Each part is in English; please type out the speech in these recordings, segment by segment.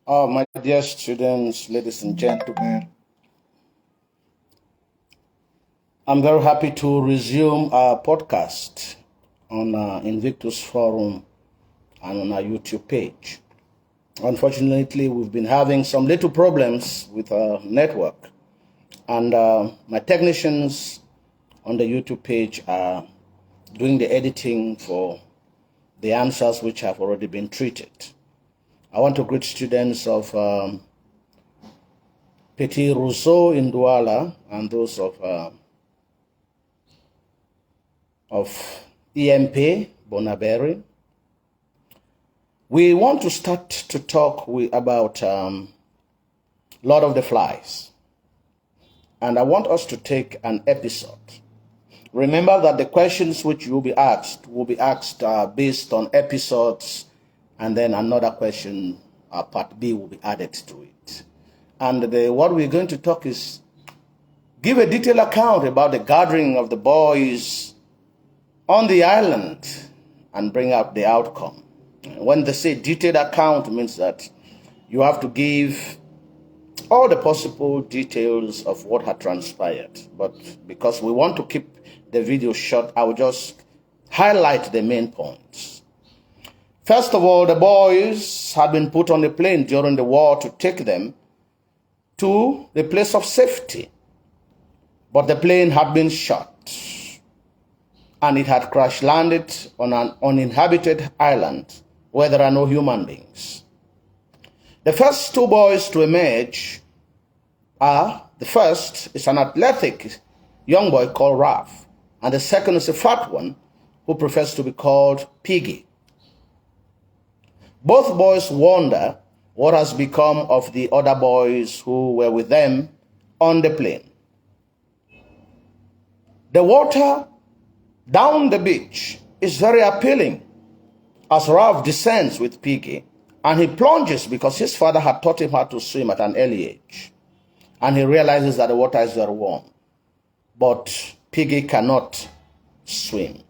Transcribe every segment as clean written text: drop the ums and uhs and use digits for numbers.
My dear students, ladies and gentlemen, I'm very happy to resume our podcast on Invictus Forum and on our YouTube page. Unfortunately, we've been having some little problems with our network, and my technicians on the YouTube page are doing the editing for the answers which have already been treated. I want to greet students of Petit Rousseau in Douala and those of EMP Bonaberry. We want to start to talk about Lord of the Flies, and I want us to take an episode. Remember that the questions which will be asked based on episodes, and then another question, part B, will be added to it. And what we're going to talk is give a detailed account about the gathering of the boys on the island and bring up the outcome. When they say detailed account, it means that you have to give all the possible details of what had transpired. But because we want to keep the video short, I will just highlight the main points. First of all, the boys had been put on a plane during the war to take them to the place of safety. But the plane had been shot, and it had crash landed on an uninhabited island where there are no human beings. The first two boys to emerge are, the first is an athletic young boy called Ralph, and the second is a fat one who prefers to be called Piggy. Both boys wonder what has become of the other boys who were with them on the plane. The water down the beach is very appealing as Ralph descends with Piggy, and he plunges because his father had taught him how to swim at an early age. And he realizes that the water is very warm, but Piggy cannot swim.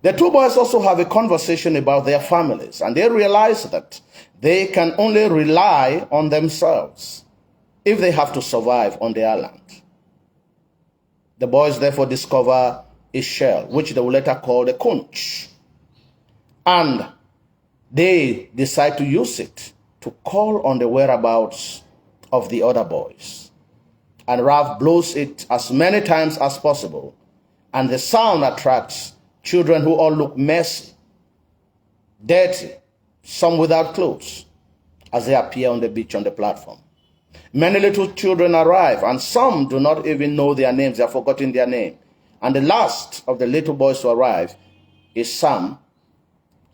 The two boys also have a conversation about their families, and they realize that they can only rely on themselves if they have to survive on the island. The boys therefore discover a shell, which they will later call a conch, and they decide to use it to call on the whereabouts of the other boys. And Ralph blows it as many times as possible, and the sound attracts children who all look messy, dirty, some without clothes, as they appear on the beach on the platform. Many little children arrive, and some do not even know their names. They have forgotten their name. And the last of the little boys to arrive is Sam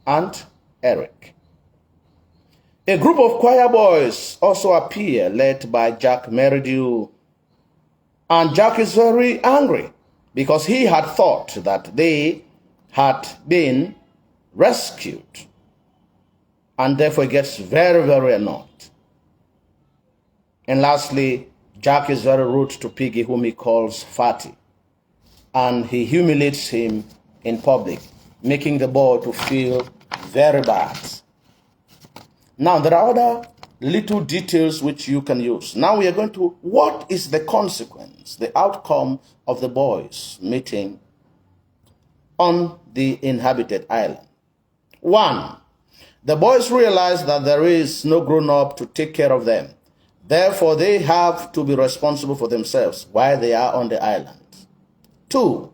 and Eric. A group of choir boys also appear, led by Jack Meridew. And Jack is very angry because he had thought that they had been rescued, and therefore he gets very, very annoyed. And lastly, Jack is very rude to Piggy, whom he calls Fatty, and he humiliates him in public, making the boy to feel very bad. Now, there are other little details which you can use. Now we are going to, what is the consequence, the outcome of the boys meeting on the inhabited island? 1, the boys realize that there is no grown-up to take care of them. Therefore, they have to be responsible for themselves while they are on the island. 2,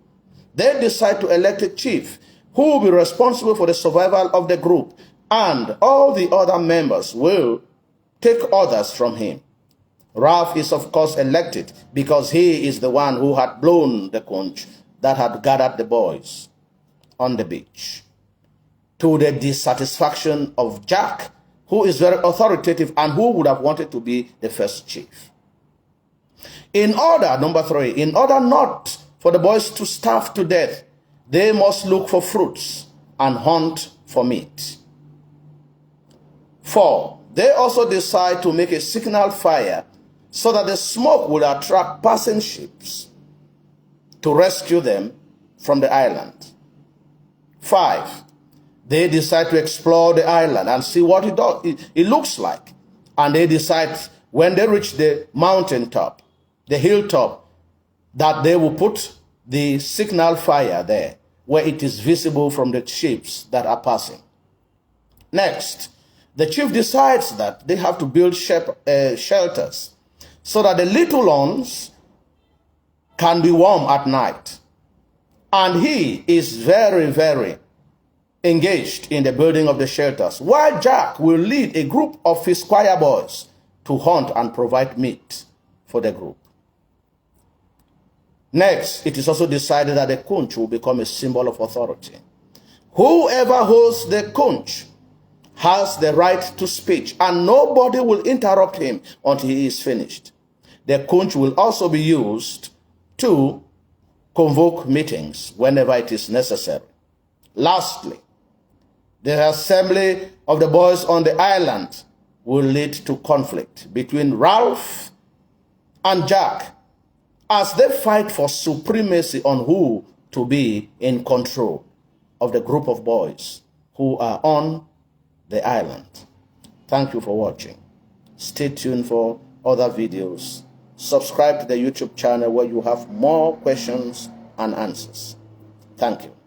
they decide to elect a chief who will be responsible for the survival of the group, and all the other members will take orders from him. Ralph is, of course, elected because he is the one who had blown the conch that had gathered the boys on the beach, to the dissatisfaction of Jack, who is very authoritative and who would have wanted to be the first chief. Number 3, in order not for the boys to starve to death, they must look for fruits and hunt for meat. 4, they also decide to make a signal fire so that the smoke will attract passing ships to rescue them from the island. 5, They decide to explore the island and see what it looks like. And they decide when they reach the mountaintop, the hilltop, that they will put the signal fire there where it is visible from the ships that are passing. Next, the chief decides that they have to build shelters so that the little ones can be warm at night. And he is very, very engaged in the building of the shelters, while Jack will lead a group of his choir boys to hunt and provide meat for the group. Next, it is also decided that the conch will become a symbol of authority. Whoever holds the conch has the right to speech, and nobody will interrupt him until he is finished. The conch will also be used to convoke meetings whenever it is necessary. Lastly, the assembly of the boys on the island will lead to conflict between Ralph and Jack as they fight for supremacy on who to be in control of the group of boys who are on the island. Thank you for watching. Stay tuned for other videos. Subscribe to the YouTube channel where you have more questions and answers. Thank you.